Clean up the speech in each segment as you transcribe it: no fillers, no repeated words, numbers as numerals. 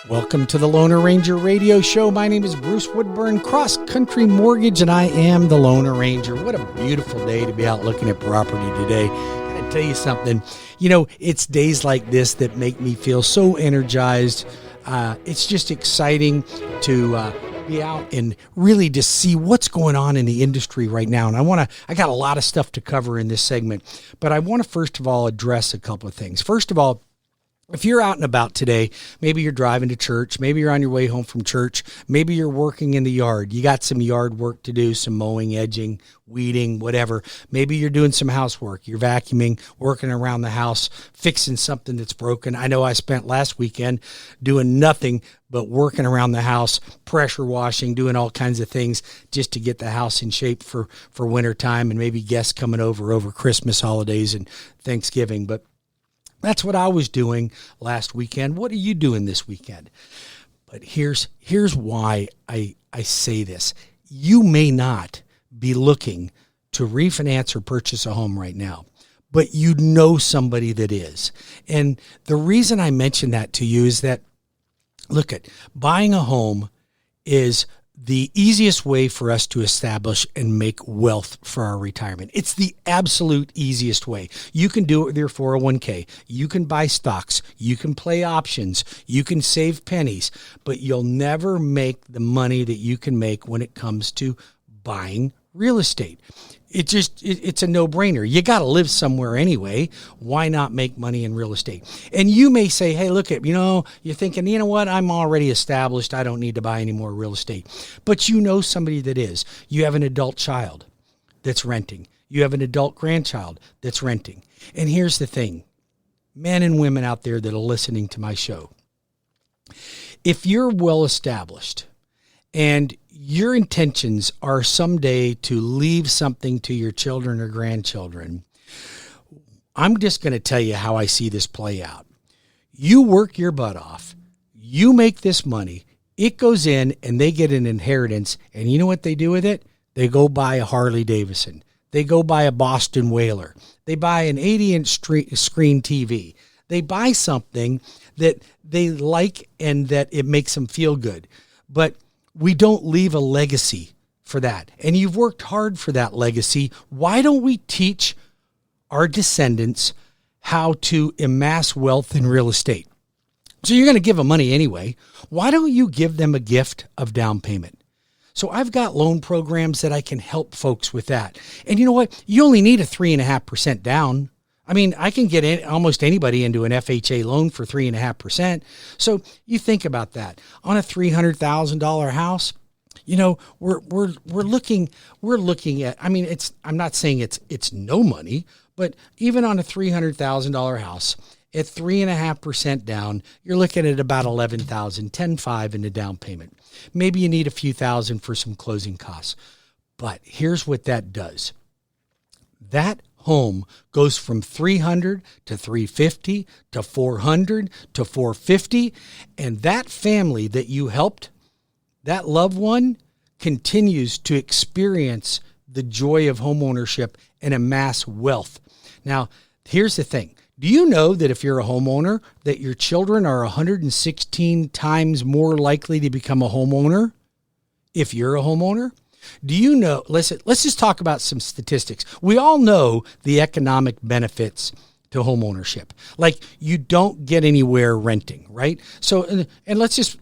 Welcome to the Loner Ranger Radio Show. My name is Bruce Woodburn, CrossCountry Mortgage, and I am the Loner Ranger. What a beautiful day to be out looking at property today. I gotta tell you something. You know, it's days like this that make me feel so energized. It's just exciting to be out and really just see what's going on in the industry right now. And I got a lot of stuff to cover in this segment, but I want to first of all address a couple of things. First of all, if you're out and about today, maybe you're driving to church, maybe you're on your way home from church, maybe you're working in the yard, you got some yard work to do, some mowing, edging, weeding, whatever. Maybe you're doing some housework, you're vacuuming, working around the house, fixing something that's broken. I know I spent last weekend doing nothing but working around the house, pressure washing, doing all kinds of things just to get the house in shape for winter time and maybe guests coming over Christmas holidays and Thanksgiving. But that's what I was doing last weekend. What are you doing this weekend? But here's why I say this. You may not be looking to refinance or purchase a home right now, but you know somebody that is. And the reason I mention that to you is that, look, buying a home is the easiest way for us to establish and make wealth for our retirement. It's the absolute easiest way. You can do it with your 401k. You can buy stocks. You can play options. You can save pennies, but you'll never make the money that you can make when it comes to buying real estate. It's a no-brainer. You got to live somewhere anyway. Why not make money in real estate? And you may say, hey, look, you're thinking, you know what? I'm already established. I don't need to buy any more real estate. But you know somebody that is. You have an adult child that's renting. You have an adult grandchild that's renting. And here's the thing, men and women out there that are listening to my show. If you're well established and your intentions are someday to leave something to your children or grandchildren, I'm just going to tell you how I see this play out. You work your butt off. You make this money. It goes in and they get an inheritance. And you know what they do with it? They go buy a Harley Davidson. They go buy a Boston Whaler. They buy an 80-inch screen TV. They buy something that they like and that it makes them feel good. But we don't leave a legacy for that. And you've worked hard for that legacy. Why don't we teach our descendants how to amass wealth in real estate? So you're going to give them money anyway. Why don't you give them a gift of down payment? So I've got loan programs that I can help folks with that. And you know what? You only need a 3.5% down. I mean, I can get almost anybody into an FHA loan for 3.5%. So you think about that on a $300,000 house. You know, we're looking at. I mean, I'm not saying it's no money, but even on a $300,000 house at 3.5% down, you're looking at about $11,000, $10,500 in the down payment. Maybe you need a few thousand for some closing costs. But here's what that does. That home goes from 300 to 350 to 400 to 450, and that family that you helped, that loved one, continues to experience the joy of homeownership and amass wealth. Now, here's the thing. Do you know that if you're a homeowner, that your children are 116 times more likely to become a homeowner if you're a homeowner? Do you know, let's just talk about some statistics. We all know the economic benefits to homeownership. Like, you don't get anywhere renting, right? So, and let's just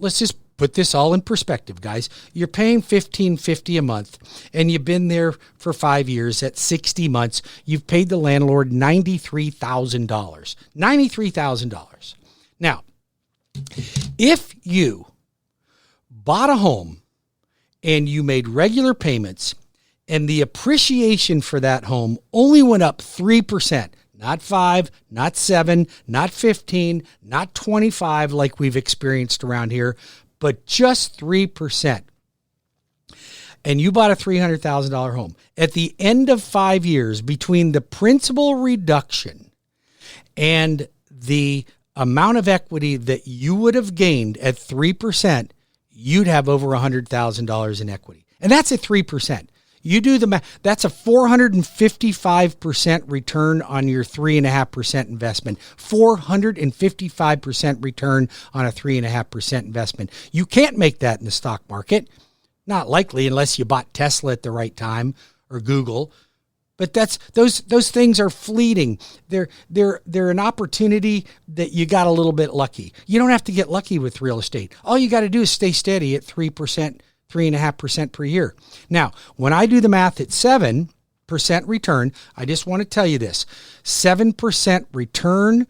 put this all in perspective, guys. You're paying $1,550 a month, and you've been there for 5 years. At 60 months, you've paid the landlord $93,000. $93,000. Now, if you bought a home and you made regular payments, and the appreciation for that home only went up 3%, not 5, not 7, not 15, not 25 like we've experienced around here, but just 3%. And you bought a $300,000 home. At the end of 5 years, between the principal reduction and the amount of equity that you would have gained at 3%, you'd have over $100,000 in equity. And that's at 3%. You do the math. That's a 455% return on your 3.5% investment. 455% return on a 3.5% investment. You can't make that in the stock market. Not likely, unless you bought Tesla at the right time or Google. But those things are fleeting. They're an opportunity that you got a little bit lucky. You don't have to get lucky with real estate. All you got to do is stay steady at 3%, 3.5% per year. Now, when I do the math at 7% return, I just want to tell you this: 7% return,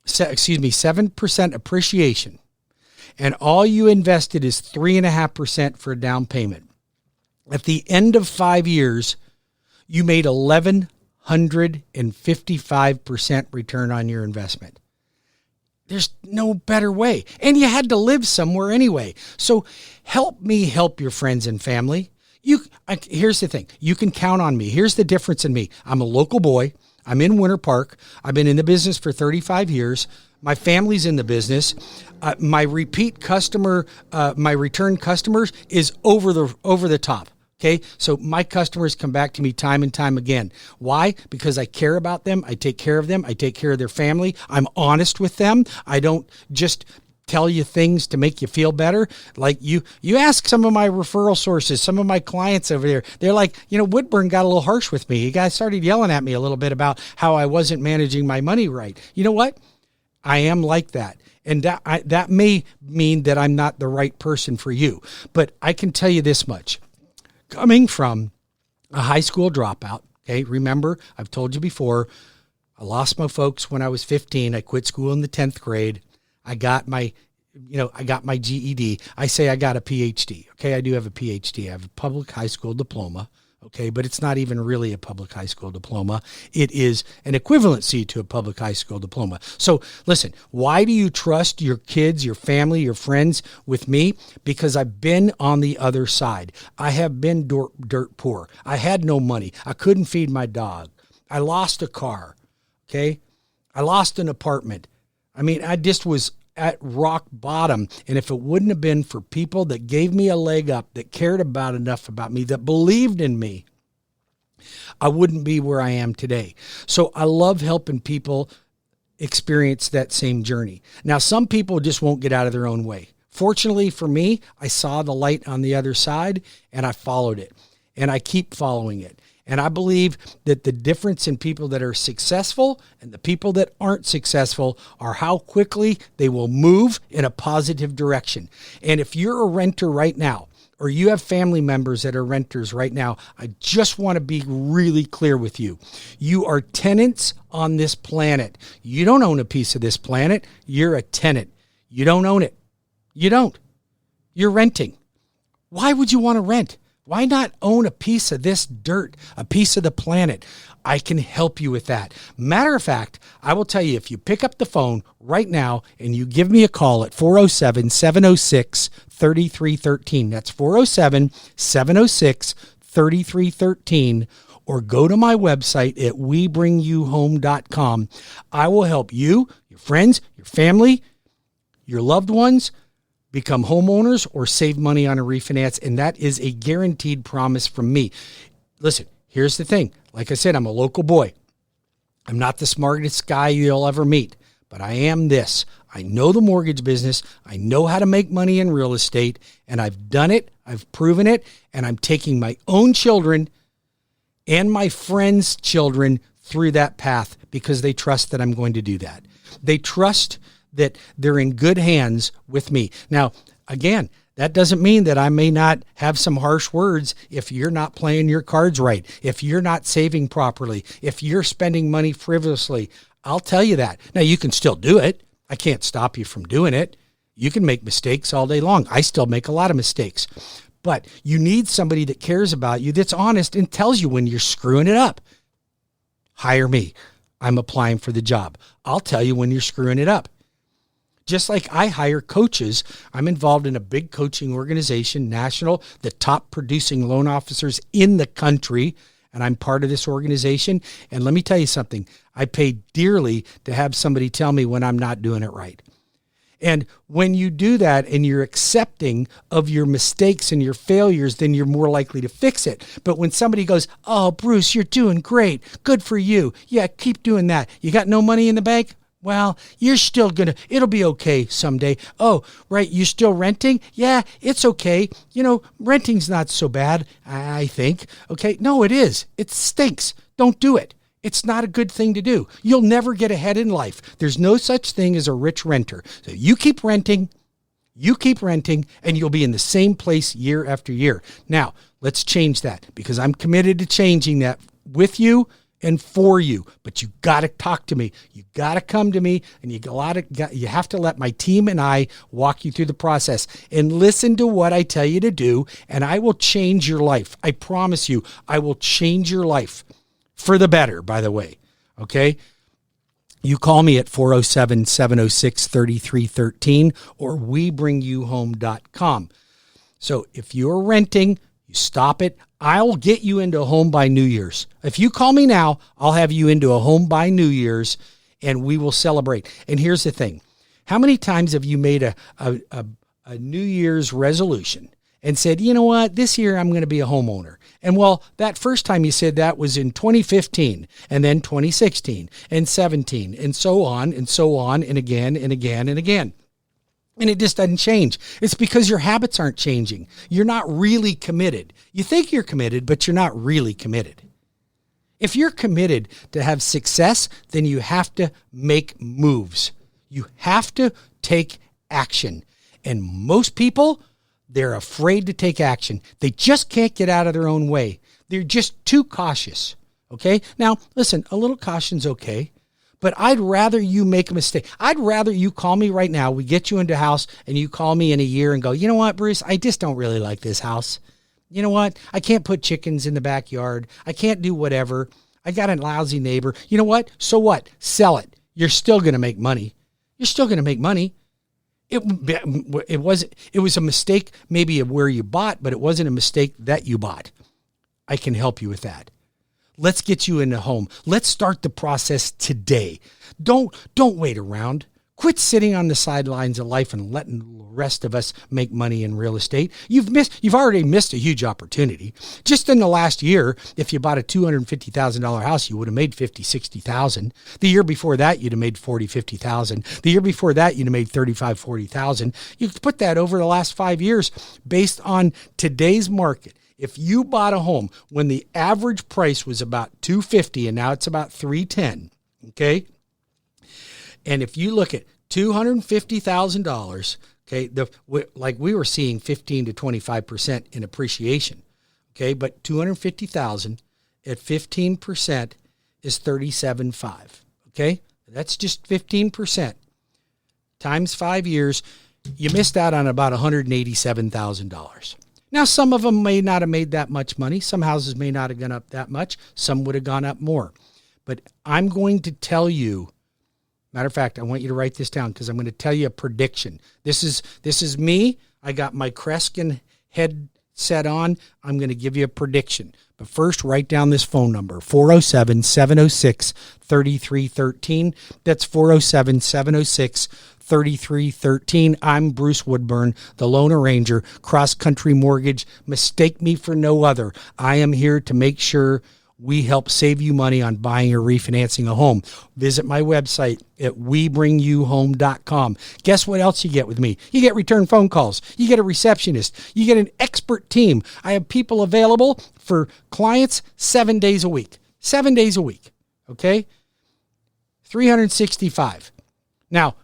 7% appreciation, and all you invested is 3.5% for a down payment. At the end of 5 years, you made 1,155% return on your investment. There's no better way. And you had to live somewhere anyway. So help me help your friends and family. Here's the thing. You can count on me. Here's the difference in me. I'm a local boy. I'm in Winter Park. I've been in the business for 35 years. My family's in the business. My repeat customer, my return customers is over the top. Okay, so my customers come back to me time and time again. Why? Because I care about them. I take care of them. I take care of their family. I'm honest with them. I don't just tell you things to make you feel better. Like you ask some of my referral sources, some of my clients over there, they're like, Woodburn got a little harsh with me. You guys started yelling at me a little bit about how I wasn't managing my money right. You know what? I am like that. And that may mean that I'm not the right person for you. But I can tell you this much. Coming from a high school dropout, okay, remember, I've told you before, I lost my folks when I was 15. I quit school in the 10th grade. I got my GED. I say I got a PhD. Okay, I do have a PhD. I have a public high school diploma. Okay, but it's not even really a public high school diploma. It is an equivalency to a public high school diploma. So listen, why do you trust your kids, your family, your friends with me? Because I've been on the other side. I have been dirt poor. I had no money. I couldn't feed my dog. I lost a car. Okay, I lost an apartment. I mean, I just was at rock bottom. And if it wouldn't have been for people that gave me a leg up, that cared enough about me, that believed in me, I wouldn't be where I am today. So I love helping people experience that same journey. Now, some people just won't get out of their own way. Fortunately for me, I saw the light on the other side and I followed it, and I keep following it. And I believe that the difference in people that are successful and the people that aren't successful are how quickly they will move in a positive direction. And if you're a renter right now, or you have family members that are renters right now, I just want to be really clear with you. You are tenants on this planet. You don't own a piece of this planet. You're a tenant. You don't own it. You don't. You're renting. Why would you want to rent? Why not own a piece of this dirt, a piece of the planet? I can help you with that. Matter of fact, I will tell you, if you pick up the phone right now and you give me a call at 407-706-3313, that's 407-706-3313, or go to my website at webringyouhome.com. I will help you, your friends, your family, your loved ones become homeowners or save money on a refinance, and that is a guaranteed promise from me. Listen, here's the thing. Like I said, I'm a local boy. I'm not the smartest guy you'll ever meet, but I am this. I know the mortgage business. I know how to make money in real estate, and I've done it. I've proven it, and I'm taking my own children and my friends' children through that path because they trust that I'm going to do that. They trust that they're in good hands with me. Now, again, that doesn't mean that I may not have some harsh words if you're not playing your cards right, if you're not saving properly, if you're spending money frivolously. I'll tell you that. Now, you can still do it. I can't stop you from doing it. You can make mistakes all day long. I still make a lot of mistakes. But you need somebody that cares about you, that's honest, and tells you when you're screwing it up. Hire me. I'm applying for the job. I'll tell you when you're screwing it up. Just like I hire coaches, I'm involved in a big coaching organization, national, the top producing loan officers in the country, and I'm part of this organization. And let me tell you something, I pay dearly to have somebody tell me when I'm not doing it right. And when you do that and you're accepting of your mistakes and your failures, then you're more likely to fix it. But when somebody goes, oh, Bruce, you're doing great. Good for you. Yeah, keep doing that. You got no money in the bank? Well, you're still it'll be okay someday. Oh, right, you're still renting? Yeah, it's okay. Renting's not so bad, I think. Okay, no, it is. It stinks. Don't do it. It's not a good thing to do. You'll never get ahead in life. There's no such thing as a rich renter. So you keep renting, and you'll be in the same place year after year. Now, let's change that because I'm committed to changing that with you and for you. But you got to talk to me. You got to come to me, and you have to let my team and I walk you through the process and listen to what I tell you to do, and I will change your life. I promise you, I will change your life. For the better, by the way, okay? You call me at 407-706-3313 or webringyouhome.com. So if you're renting, you stop it. I'll get you into a home by New Year's. If you call me now, I'll have you into a home by New Year's, and we will celebrate. And here's the thing. How many times have you made a New Year's resolution and said, you know what, this year I'm going to be a homeowner? And well, that first time you said that was in 2015, and then 2016, and 17, and so on, and again, and again, and again. And it just doesn't change. It's because your habits aren't changing. You're not really committed. You think you're committed, but you're not really committed. If you're committed to have success, then you have to make moves. You have to take action. And most people, they're afraid to take action. They just can't get out of their own way. They're just too cautious. Okay? Now, listen, a little caution's okay, but I'd rather you make a mistake. I'd rather you call me right now. We get you into a house and you call me in a year and go, you know what, Bruce, I just don't really like this house. You know what? I can't put chickens in the backyard. I can't do whatever. I got a lousy neighbor. You know what? So what? Sell it. You're still going to make money. You're still going to make money. It was a mistake maybe of where you bought, but it wasn't a mistake that you bought. I can help you with that. Let's get you in a home. Let's start the process today. Don't wait around. Quit sitting on the sidelines of life and letting the rest of us make money in real estate. You've already missed a huge opportunity. Just in the last year, if you bought a $250,000 house, you would have made $50,000-$60,000. The year before that, you'd have made $40,000-$50,000. The year before that, you'd have made $35,000-$40,000. You put that over the last 5 years based on today's market. If you bought a home when the average price was about $250,000 and now it's about $310,000, okay? And if you look at $250,000, okay, like we were seeing 15 to 25% in appreciation, okay, but $250,000 at 15% is $37,500, okay? That's just 15% times 5 years. You missed out on about $187,000. Now, some of them may not have made that much money. Some houses may not have gone up that much. Some would have gone up more. But I'm going to tell you, matter of fact, I want you to write this down because I'm going to tell you a prediction. This is me. I got my Kreskin headset on. I'm going to give you a prediction. But first, write down this phone number, 407-706-3313. That's 407-706-3313. I'm Bruce Woodburn, the Lone Ranger, CrossCountry Mortgage. Mistake me for no other. I am here to make sure we help save you money on buying or refinancing a home. Visit my website at webringyouhome.com. Guess what else you get with me? You get return phone calls. You get a receptionist. You get an expert team. I have people available for clients 7 days a week. 7 days a week, okay? 365. Now,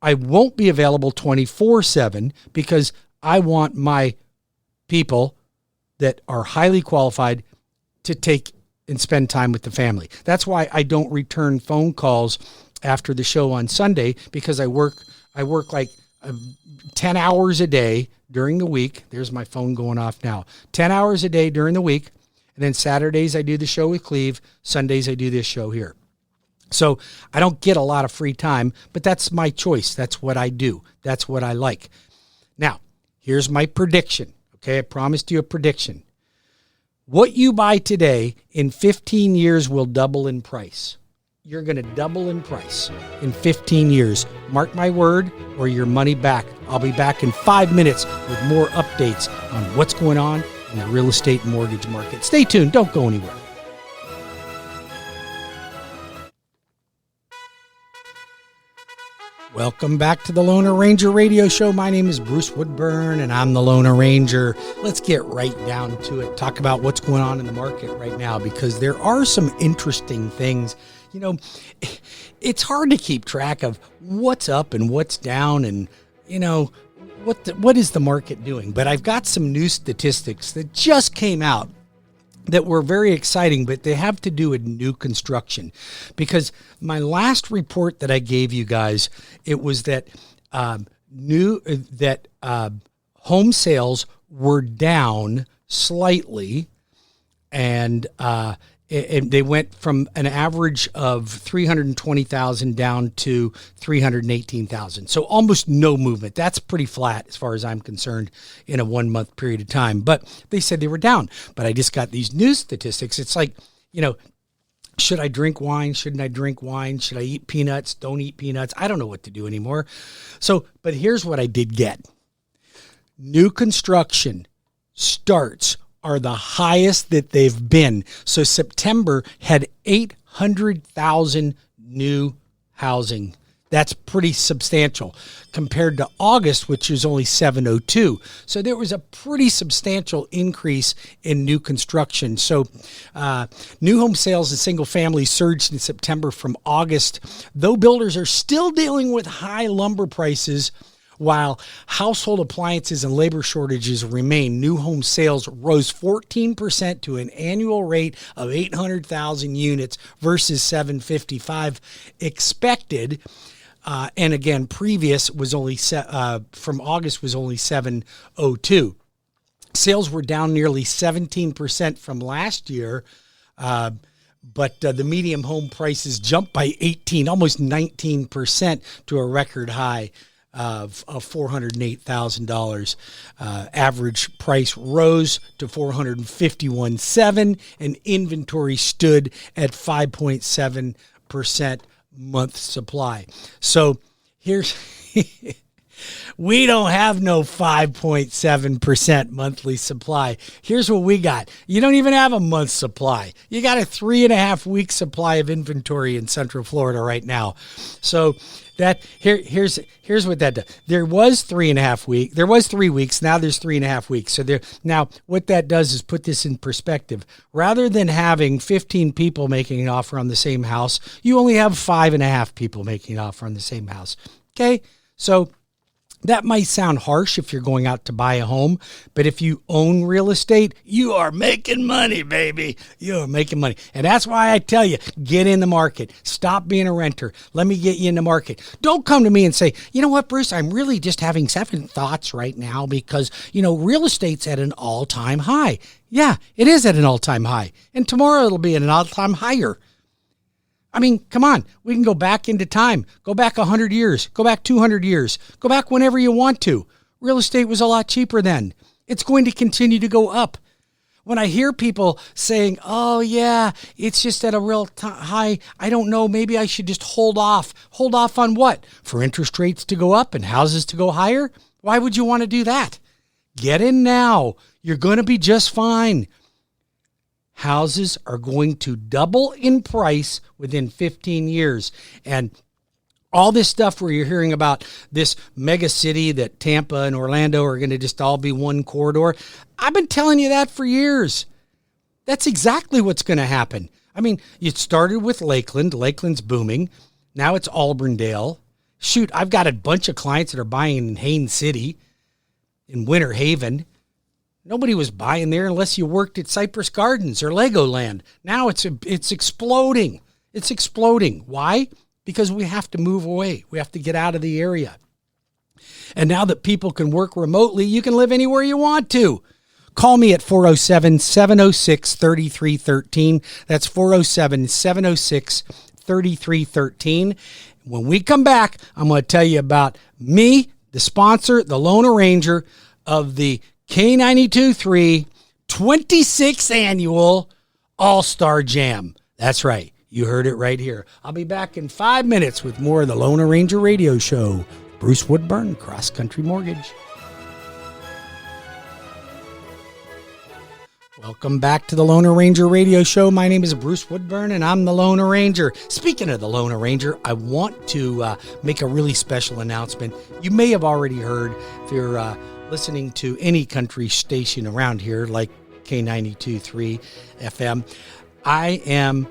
I won't be available 24/7 because I want my people that are highly qualified to take and spend time with the family. That's why I don't return phone calls after the show on Sunday, because I work like 10 hours a day during the week. There's my phone going off now. 10 hours a day during the week. And then Saturdays I do the show with Cleve. Sundays I do this show here. So I don't get a lot of free time, but that's my choice. That's what I do. That's what I like. Now, here's my prediction. Okay, I promised you a prediction. What you buy today in 15 years will double in price. you're going to double in price in 15 years. Mark my word, or your money back. I'll be back in 5 minutes with more updates on what's going on in the real estate and mortgage market. Stay tuned. Don't go anywhere. Welcome back to the Loner Ranger Radio Show. My name is Bruce Woodburn, and I'm the Loner Ranger. Let's get right down to it. Talk about what's going on in the market right now, because there are some interesting things. You know, it's hard to keep track of what's up and what's down, and, you know, what is the market doing. But I've got some new statistics that just came out that were very exciting, but they have to do with new construction. Because my last report that I gave you guys, it was that home sales were down slightly, and they went from an average of 320,000 down to 318,000. So almost no movement. That's pretty flat as far as I'm concerned in a 1 month period of time. But they said they were down. But I just got these new statistics. It's like, you know, should I drink wine? Shouldn't I drink wine? Should I eat peanuts? Don't eat peanuts. I don't know what to do anymore. So, but here's what I did get. New construction starts are the highest that they've been. So September had 800,000 new housing. That's pretty substantial compared to August, which was only 702. So there was a pretty substantial increase in new construction. So new home sales and single family surged in September from August, though builders are still dealing with high lumber prices. While household appliances and labor shortages remain, new home sales rose 14% to an annual rate of 800,000 units versus 755 expected. And again, previous was only from August was only 702. Sales were down nearly 17% from last year. But the median home prices jumped by almost 19% to a record high of $408,000. Average price rose to $451,700, and inventory stood at 5.7% month supply. So here's we don't have no 5.7% monthly supply. Here's what we got. You don't even have a month's supply. You got a 3.5 week supply of inventory in Central Florida right now. So that here's what that does. There was 3.5 weeks. There was 3 weeks. Now there's 3.5 weeks. So now what that does is put this in perspective. Rather than having 15 people making an offer on the same house, you only have 5.5 people making an offer on the same house. Okay, so that might sound harsh if you're going out to buy a home, but if you own real estate, you are making money, baby. You are making money. And that's why I tell you, get in the market. Stop being a renter. Let me get you in the market. Don't come to me and say, you know what, Bruce, I'm really just having second thoughts right now because, real estate's at an all-time high. Yeah, it is at an all-time high. And tomorrow it'll be at an all-time higher. I mean, come on, we can go back into time. Go back 100 years. Go back 200 years. Go back whenever you want to. Real estate was a lot cheaper then. It's going to continue to go up. When I hear people saying, oh, yeah, it's just at a real high, I don't know, maybe I should just hold off. Hold off on what? For interest rates to go up and houses to go higher? Why would you want to do that? Get in now. You're going to be just fine. Houses are going to double in price within 15 years. And all this stuff where you're hearing about this mega city that Tampa and Orlando are going to just all be one corridor. I've been telling you that for years. That's exactly what's going to happen. I mean, it started with Lakeland. Lakeland's booming. Now it's Auburndale. Shoot, I've got a bunch of clients that are buying in Haines City, in Winter Haven. Nobody was buying there unless you worked at Cypress Gardens or Legoland. Now it's exploding. It's exploding. Why? Because we have to move away. We have to get out of the area. And now that people can work remotely, you can live anywhere you want to. Call me at 407-706-3313. That's 407-706-3313. When we come back, I'm going to tell you about me, the sponsor, the Loner Ranger of the K92.3 26th Annual All-Star Jam. That's right. You heard it right here. I'll be back in 5 minutes with more of the Lone Ranger Radio Show. Bruce Woodburn, Cross Country Mortgage. Welcome back to the Lone Ranger Radio Show. My name is Bruce Woodburn, and I'm the Lone Ranger. Speaking of the Lone Ranger, I want to make a really special announcement. You may have already heard, if you're listening to any country station around here, like K92.3 FM, I am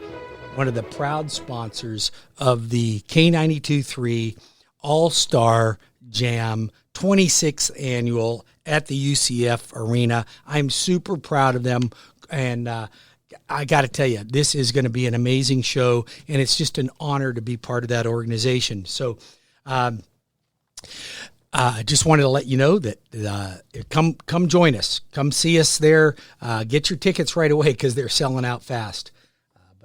one of the proud sponsors of the K92.3 All-Star Jam 26th Annual at the UCF Arena. I'm super proud of them, and I got to tell you, this is going to be an amazing show, and it's just an honor to be part of that organization. So I just wanted to let you know that come join us. Come see us there. Get your tickets right away because they're selling out fast.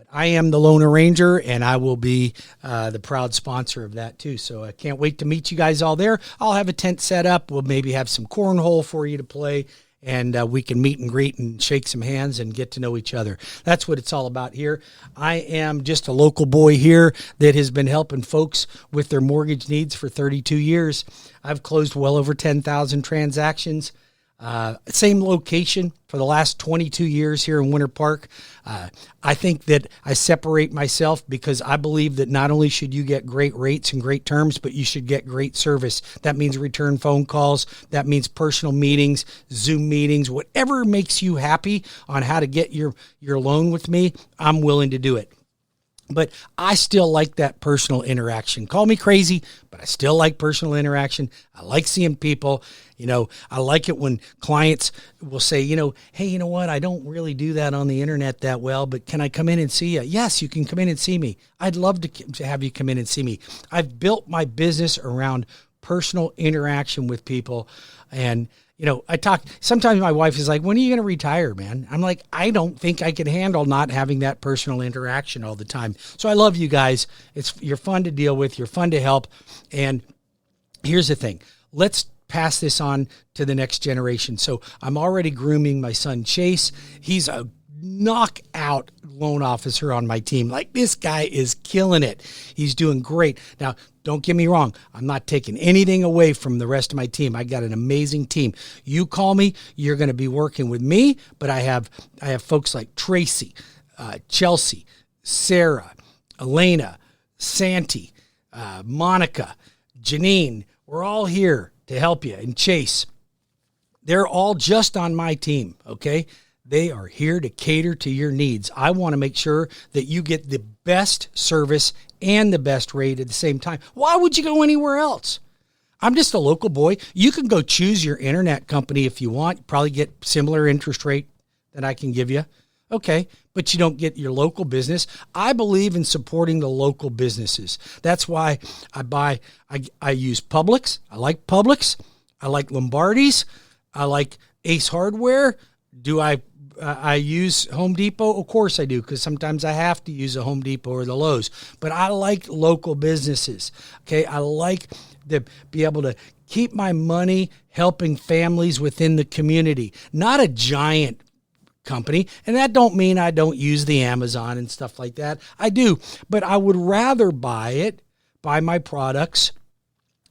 I am the Lone Ranger, and I will be the proud sponsor of that too. So I can't wait to meet you guys all there. I'll have a tent set up. We'll maybe have some cornhole for you to play, and we can meet and greet and shake some hands and get to know each other. That's what it's all about here. I am just a local boy here that has been helping folks with their mortgage needs for 32 years. I've closed well over 10,000 transactions. Same location for the last 22 years here in Winter Park. I think that I separate myself because I believe that not only should you get great rates and great terms, but you should get great service. That means return phone calls. That means personal meetings, Zoom meetings, whatever makes you happy on how to get your loan with me, I'm willing to do it. But I still like that personal interaction. Call me crazy, but I still like personal interaction. I like seeing people. I like it when clients will say, hey, you know what? I don't really do that on the internet that well, but can I come in and see you? Yes, you can come in and see me. I'd love to have you come in and see me. I've built my business around personal interaction with people. And sometimes my wife is like, when are you going to retire, man? I'm like, I don't think I can handle not having that personal interaction all the time. So I love you guys. You're fun to deal with. You're fun to help. And here's the thing. Let's pass this on to the next generation. So I'm already grooming my son, Chase. He's a knockout loan officer on my team. Like, this guy is killing it. He's doing great. Now, don't get me wrong. I'm not taking anything away from the rest of my team. I got an amazing team. You call me, you're going to be working with me, but I have folks like Tracy, Chelsea, Sarah, Elena, Santi, Monica, Janine. We're all here to help you. And Chase, they're all just on my team, okay? They are here to cater to your needs. I want to make sure that you get the best service and the best rate at the same time. Why would you go anywhere else? I'm just a local boy. You can go choose your internet company if you want. You probably get similar interest rate that I can give you. Okay, but you don't get your local business. I believe in supporting the local businesses. That's why I use Publix. I like Publix. I like Lombardi's. I like Ace Hardware. Do I use Home Depot? Of course I do, because sometimes I have to use a Home Depot or the Lowe's. But I like local businesses. Okay, I like to be able to keep my money helping families within the community, not a giant company. And that don't mean I don't use the Amazon and stuff like that. I do, but I would rather buy my products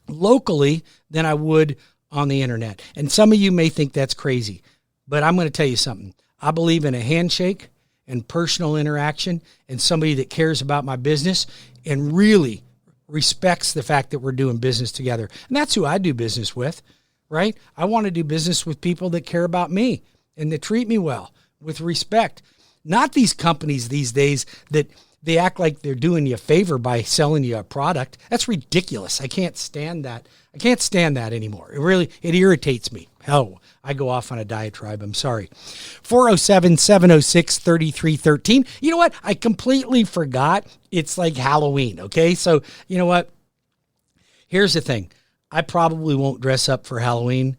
locally than I would on the internet. And some of you may think that's crazy, but I'm going to tell you something. I believe in a handshake and personal interaction and somebody that cares about my business and really respects the fact that we're doing business together. And that's who I do business with, right? I want to do business with people that care about me and that treat me well with respect. Not these companies these days that they act like they're doing you a favor by selling you a product. That's ridiculous. I can't stand that. I can't stand that anymore. It irritates me. Hell, I go off on a diatribe. I'm sorry. 407-706-3313. You know what? I completely forgot. It's like Halloween. Okay. So you know what? Here's the thing. I probably won't dress up for Halloween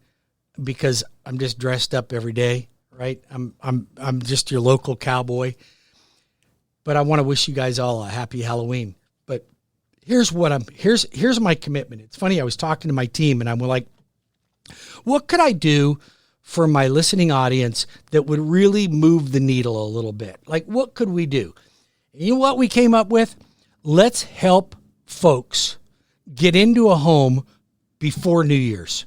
because I'm just dressed up every day. Right. I'm just your local cowboy, but I want to wish you guys all a happy Halloween. But here's my commitment. It's funny. I was talking to my team and I'm like, what could I do for my listening audience that would really move the needle a little bit? Like, what could we do? And you know what we came up with? Let's help folks get into a home before New Year's.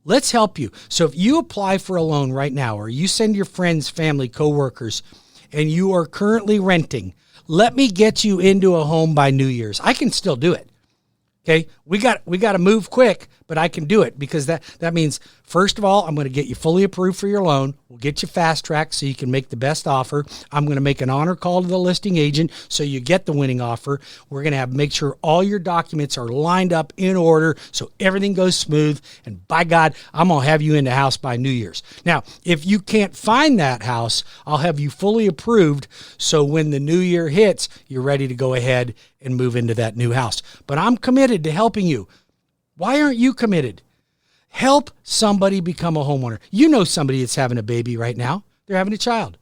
Let's help you. So if you apply for a loan right now, or you send your friends, family, coworkers, and you are currently renting, let me get you into a home by New Year's. I can still do it. Okay, we got to move quick, but I can do it because that means, first of all, I'm going to get you fully approved for your loan. We'll get you fast tracked so you can make the best offer. I'm going to make an honor call to the listing agent so you get the winning offer. We're going to make sure all your documents are lined up in order so everything goes smooth. And by God, I'm going to have you in the house by New Year's. Now, if you can't find that house, I'll have you fully approved so when the new year hits, you're ready to go ahead and move into that new house. But I'm committed to helping you. Why aren't you committed? Help somebody become a homeowner. You know somebody that's having a baby right now. They're having a child.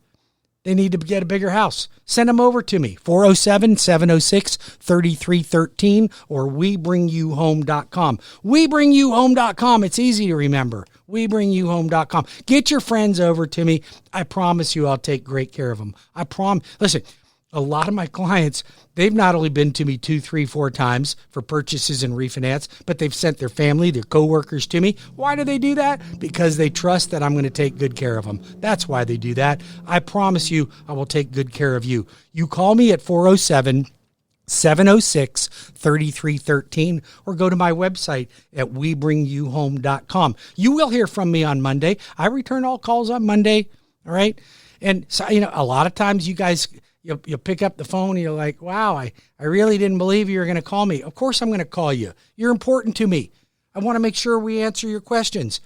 They need to get a bigger house. Send them over to me, 407-706-3313 or WeBringYouHome.com. WeBringYouHome.com. It's easy to remember. WeBringYouHome.com. Get your friends over to me. I promise you I'll take great care of them. I promise. Listen, a lot of my clients, they've not only been to me 2, 3, 4 times for purchases and refinance, but they've sent their family, their coworkers to me. Why do they do that? Because they trust that I'm going to take good care of them. That's why they do that. I promise you I will take good care of you. You call me at 407-706-3313 or go to my website at WeBringYouHome.com. You will hear from me on Monday. I return all calls on Monday, all right? And so, a lot of times you guys... You'll pick up the phone and you're like, wow, I really didn't believe you were going to call me. Of course I'm going to call you. You're important to me. I want to make sure we answer your questions.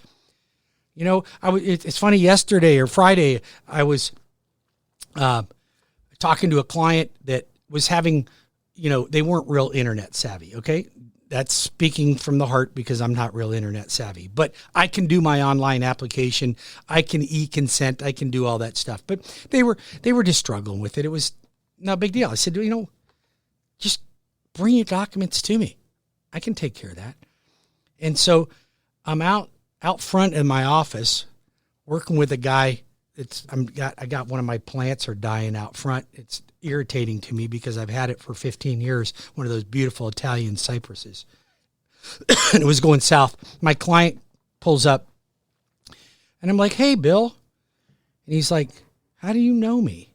It's funny, yesterday or Friday, I was talking to a client that was having, they weren't real internet savvy, okay? That's speaking from the heart because I'm not real internet savvy. But I can do my online application. I can e-consent. I can do all that stuff. But they were just struggling with it. It was no big deal. I said, just bring your documents to me. I can take care of that. And so I'm out front in my office working with a guy. I got one of my plants are dying out front. It's irritating to me because I've had it for 15 years, one of those beautiful Italian cypresses. And it was going south. My client pulls up and I'm like, hey, Bill. And he's like, how do you know me?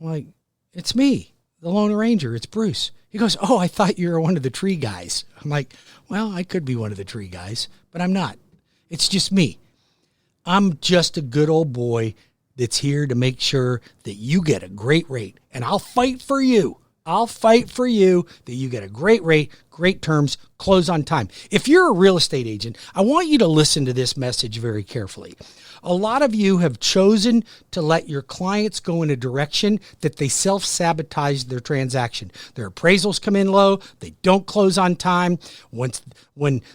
I'm like, it's me, the Lone Ranger. It's Bruce. He goes, oh, I thought you were one of the tree guys. I'm like, well, I could be one of the tree guys, but I'm not. It's just me. I'm just a good old boy that's here to make sure that you get a great rate. And I'll fight for you. I'll fight for you that you get a great rate, great terms, close on time. If you're a real estate agent, I want you to listen to this message very carefully. A lot of you have chosen to let your clients go in a direction that they self-sabotage their transaction. Their appraisals come in low. They don't close on time. When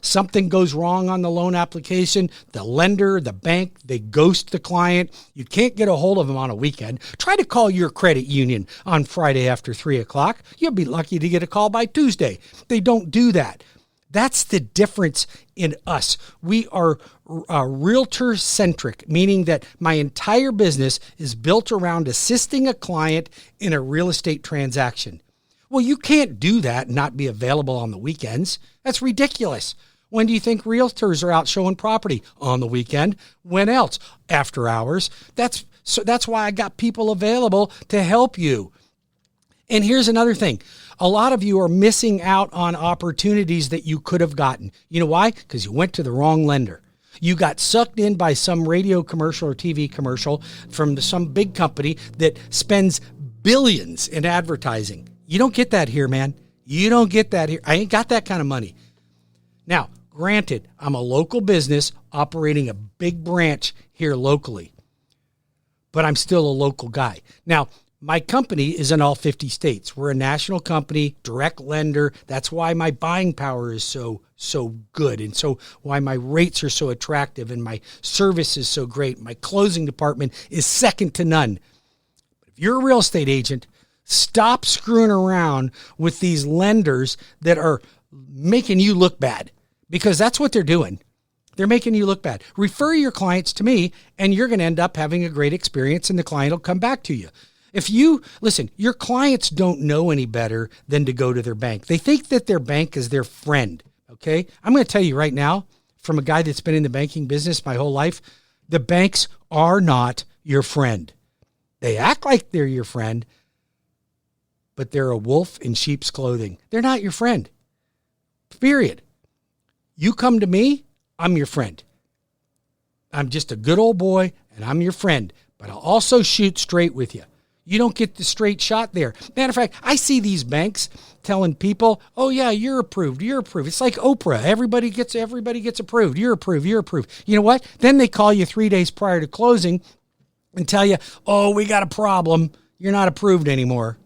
something goes wrong on the loan application, the lender, the bank, they ghost the client. You can't get a hold of them on a weekend. Try to call your credit union on Friday after 3 o'clock. You'll be lucky to get a call by Tuesday. They don't do that. That's the difference in us. We are realtor-centric, meaning that my entire business is built around assisting a client in a real estate transaction. Well, you can't do that and not be available on the weekends. That's ridiculous. When do you think realtors are out showing property? On the weekend. When else? After hours. That's why I got people available to help you. And here's another thing. A lot of you are missing out on opportunities that you could have gotten. You know why? Because you went to the wrong lender. You got sucked in by some radio commercial or TV commercial from some big company that spends billions in advertising. You don't get that here, man. You don't get that here. I ain't got that kind of money. Now, granted, I'm a local business operating a big branch here locally, but I'm still a local guy. Now, my company is in all 50 states. We're a national company, direct lender. That's why my buying power is so good, and so why my rates are so attractive and my service is so great. My closing department is second to none. But if you're a real estate agent, stop screwing around with these lenders that are making you look bad, because that's what they're doing. They're making you look bad. Refer your clients to me, and you're going to end up having a great experience, and the client will come back to you. Listen, your clients don't know any better than to go to their bank. They think that their bank is their friend, okay? I'm going to tell you right now, from a guy that's been in the banking business my whole life, the banks are not your friend. They act like they're your friend, but they're a wolf in sheep's clothing. They're not your friend, period. You come to me, I'm your friend. I'm just a good old boy, and I'm your friend, but I'll also shoot straight with you. You don't get the straight shot there. Matter of fact, I see these banks telling people, oh yeah, you're approved. It's like Oprah. Everybody gets approved. You're approved. You know what? Then they call you 3 days prior to closing and tell you, oh, we got a problem. You're not approved anymore.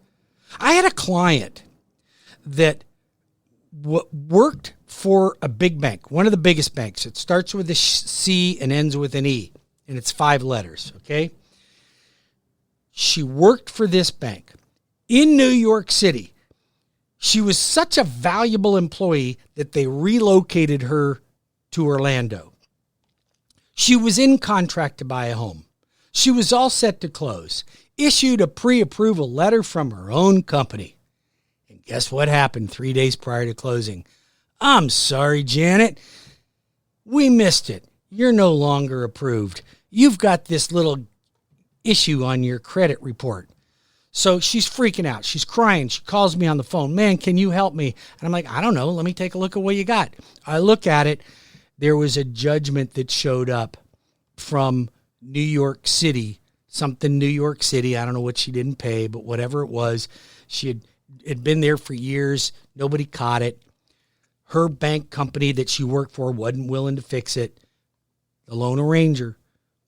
I had a client that worked for a big bank, one of the biggest banks. It starts with a C and ends with an E, and it's 5 letters, okay? She worked for this bank in New York City. She was such a valuable employee that they relocated her to Orlando. She was in contract to buy a home. She was all set to close, issued a pre-approval letter from her own company. And guess what happened 3 days prior to closing? I'm sorry, Janet. We missed it. You're no longer approved. You've got this little issue on your credit report. So she's freaking out. She's crying. She calls me on the phone. Man, can you help me? And I'm like, I don't know. Let me take a look at what you got. I look at it. There was a judgment that showed up from New York City, something New York City. I don't know what she didn't pay, but whatever it was, she had been there for years. Nobody caught it. Her bank company that she worked for wasn't willing to fix it. The loan arranger,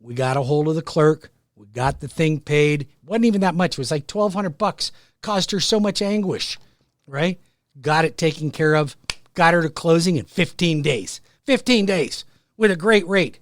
we got a hold of the clerk. We got the thing paid. Wasn't even that much. It was like $1,200. Caused her so much anguish, right? Got it taken care of. Got her to closing in 15 days. 15 days with a great rate.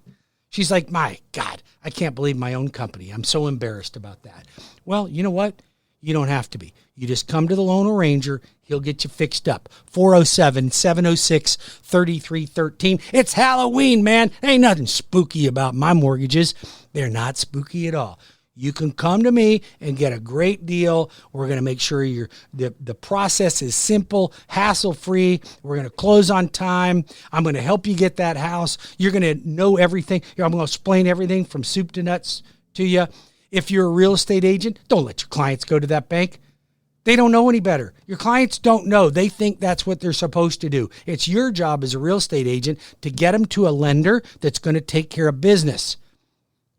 She's like, my God, I can't believe my own company. I'm so embarrassed about that. Well, you know what? You don't have to be. You just come to the loan arranger. He'll get you fixed up. 407-706-3313. It's Halloween, man. Ain't nothing spooky about my mortgages. They're not spooky at all. You can come to me and get a great deal. We're going to make sure the process is simple, hassle-free. We're going to close on time. I'm going to help you get that house. You're going to know everything. I'm going to explain everything from soup to nuts to you. If you're a real estate agent, don't let your clients go to that bank. They don't know any better. Your clients don't know. They think that's what they're supposed to do. It's your job as a real estate agent to get them to a lender that's going to take care of business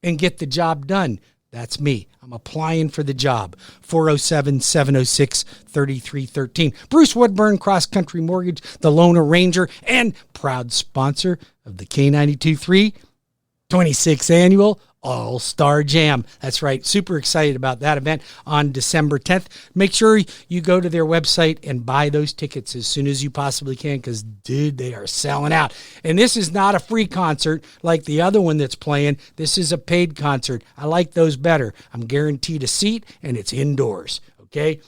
and get the job done. That's me. I'm applying for the job. 407-706-3313. Bruce Woodburn, CrossCountry Mortgage, the loan arranger, and proud sponsor of the K92.3 26th Annual All-Star Jam. That's right. Super excited about that event on December 10th. Make sure you go to their website and buy those tickets as soon as you possibly can because, dude, they are selling out. And this is not a free concert like the other one that's playing. This is a paid concert. I like those better. I'm guaranteed a seat, and it's indoors, okay?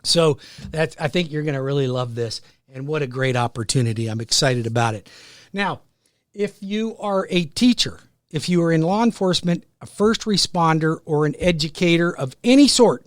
So I think you're going to really love this, and what a great opportunity. I'm excited about it. Now, if you are a teacher, if you are in law enforcement, a first responder, or an educator of any sort,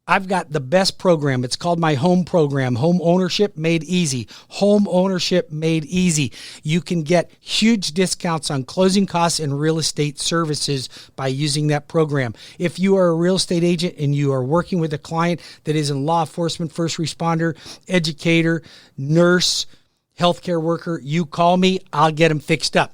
I've got the best program. It's called my home program, Home Ownership Made Easy. Home Ownership Made Easy. You can get huge discounts on closing costs and real estate services by using that program. If you are a real estate agent and you are working with a client that is in law enforcement, first responder, educator, nurse, healthcare worker, you call me, I'll get them fixed up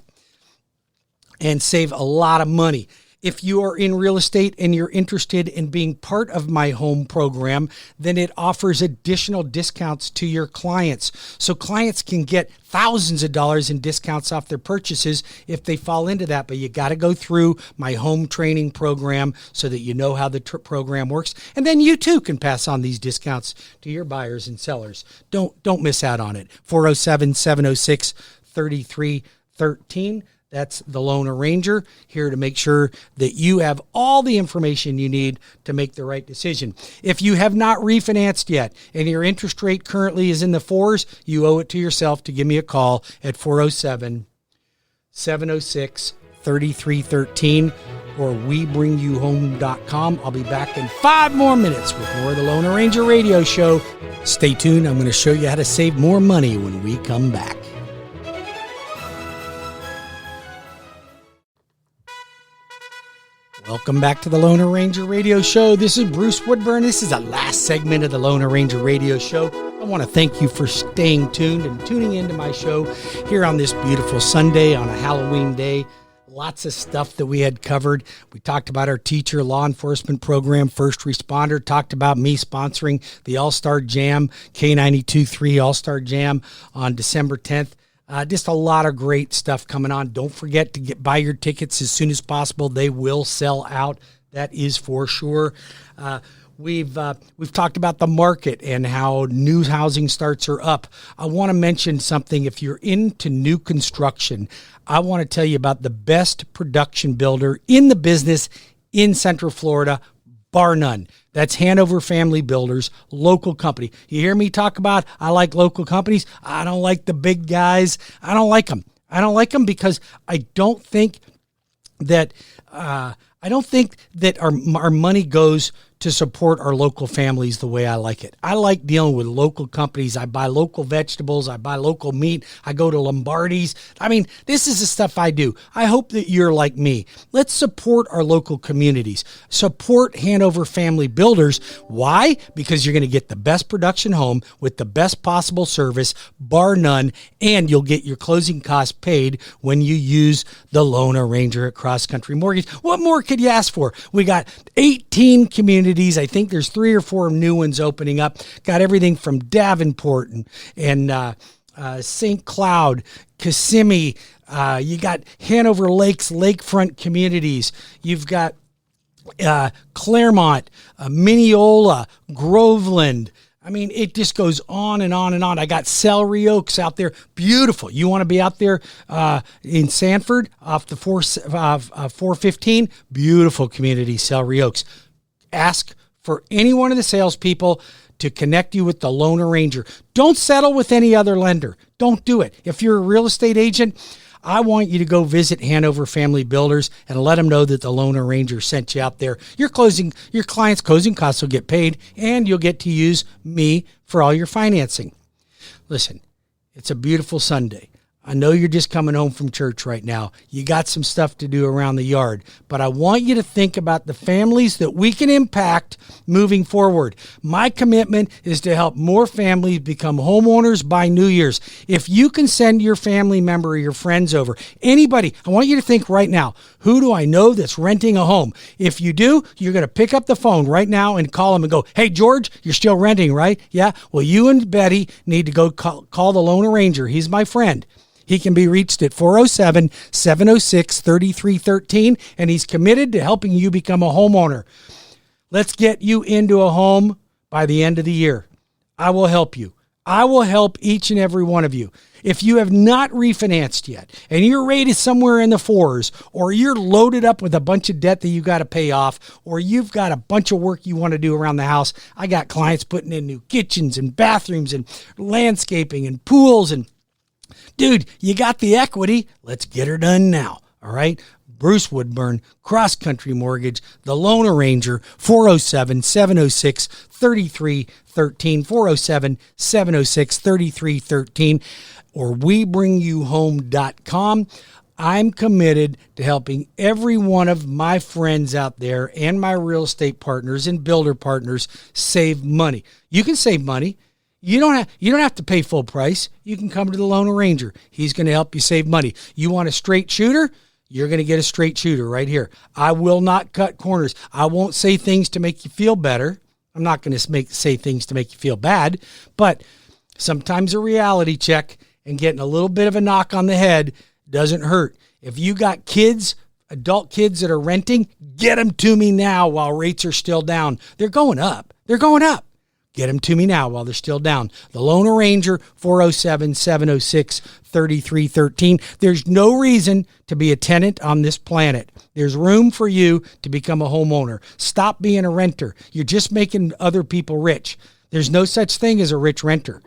and save a lot of money. If you are in real estate and you're interested in being part of my home program, then it offers additional discounts to your clients. So clients can get thousands of dollars in discounts off their purchases if they fall into that. But you got to go through my home training program so that you know how the program works. And then you too can pass on these discounts to your buyers and sellers. Don't miss out on it. 407-706-3313. That's the loan arranger, here to make sure that you have all the information you need to make the right decision. If you have not refinanced yet and your interest rate currently is in the 4s, you owe it to yourself to give me a call at 407-706-3313. or WeBringYouHome.com. I'll be back in 5 more minutes with more of the Lone Ranger Radio Show. Stay tuned. I'm going to show you how to save more money when we come back. Welcome back to the Lone Ranger Radio Show. This is Bruce Woodburn. This is the last segment of the Lone Ranger Radio Show. I want to thank you for staying tuned and tuning into my show here on this beautiful Sunday on a Halloween day. Lots of stuff that we had covered. We talked about our teacher law enforcement program, first responder, talked about me sponsoring the All-Star Jam, K92.3 All-Star Jam on December 10th. Just a lot of great stuff coming on. Don't forget to buy your tickets as soon as possible. They will sell out. That is for sure. We've talked about the market and how new housing starts are up. I want to mention something. If you're into new construction, I want to tell you about the best production builder in the business in Central Florida, bar none. That's Hanover Family Builders, local company. You hear me talk about I like local companies. I don't like the big guys. I don't like them. I don't like them because I don't think that our money goes to support our local families the way I like it. I like dealing with local companies. I buy local vegetables. I buy local meat. I go to Lombardi's. I mean, this is the stuff I do. I hope that you're like me. Let's support our local communities. Support Hanover Family Builders. Why? Because you're going to get the best production home with the best possible service, bar none, and you'll get your closing costs paid when you use the Lone Ranger at CrossCountry Mortgage. What more could you ask for? We got 18 communities. I think there's 3 or 4 new ones opening up. Got everything from Davenport and St. Cloud, Kissimmee. You got Hanover Lakes, lakefront communities. You've got Claremont, Mineola, Groveland. I mean, it just goes on and on and on. I got Celery Oaks out there. Beautiful. You want to be out there in Sanford off the 415? Beautiful community, Celery Oaks. Ask for any one of the salespeople to connect you with the Lone Ranger. Don't settle with any other lender. Don't do it. If you're a real estate agent, I want you to go visit Hanover Family Builders and let them know that the Lone Ranger sent you out there. Your client's closing costs will get paid, and you'll get to use me for all your financing. Listen, it's a beautiful Sunday. I know you're just coming home from church right now. You got some stuff to do around the yard, but I want you to think about the families that we can impact moving forward. My commitment is to help more families become homeowners by New Year's. If you can send your family member or your friends over, anybody, I want you to think right now, who do I know that's renting a home? If you do, you're going to pick up the phone right now and call them and go, hey, George, you're still renting, right? Yeah. Well, you and Betty need to go call the Lone Ranger. He's my friend. He can be reached at 407-706-3313, and he's committed to helping you become a homeowner. Let's get you into a home by the end of the year. I will help you. I will help each and every one of you. If you have not refinanced yet, and your rate is somewhere in the 4s, or you're loaded up with a bunch of debt that you got to pay off, or you've got a bunch of work you want to do around the house, I got clients putting in new kitchens and bathrooms and landscaping and pools and dude, you got the equity. Let's get her done now. All right. Bruce Woodburn, CrossCountry Mortgage, the Lone Ranger, 407-706-3313, 407-706-3313, or WeBringYouHome.com. I'm committed to helping every one of my friends out there and my real estate partners and builder partners save money. You can save money. You don't have to pay full price. You can come to the Lone Ranger. He's going to help you save money. You want a straight shooter? You're going to get a straight shooter right here. I will not cut corners. I won't say things to make you feel better. I'm not going to say things to make you feel bad, but sometimes a reality check and getting a little bit of a knock on the head doesn't hurt. If you got kids, adult kids that are renting, get them to me now while rates are still down. They're going up. They're going up. Get them to me now while they're still down. The Lone Ranger, 407-706-3313. There's no reason to be a tenant on this planet. There's room for you to become a homeowner. Stop being a renter. You're just making other people rich. There's no such thing as a rich renter.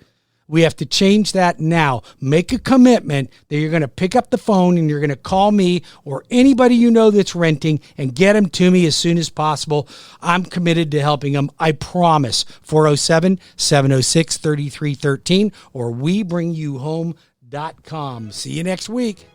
We have to change that now. Make a commitment that you're going to pick up the phone and you're going to call me or anybody you know that's renting and get them to me as soon as possible. I'm committed to helping them. I promise. 407-706-3313 or WeBringYouHome.com. See you next week.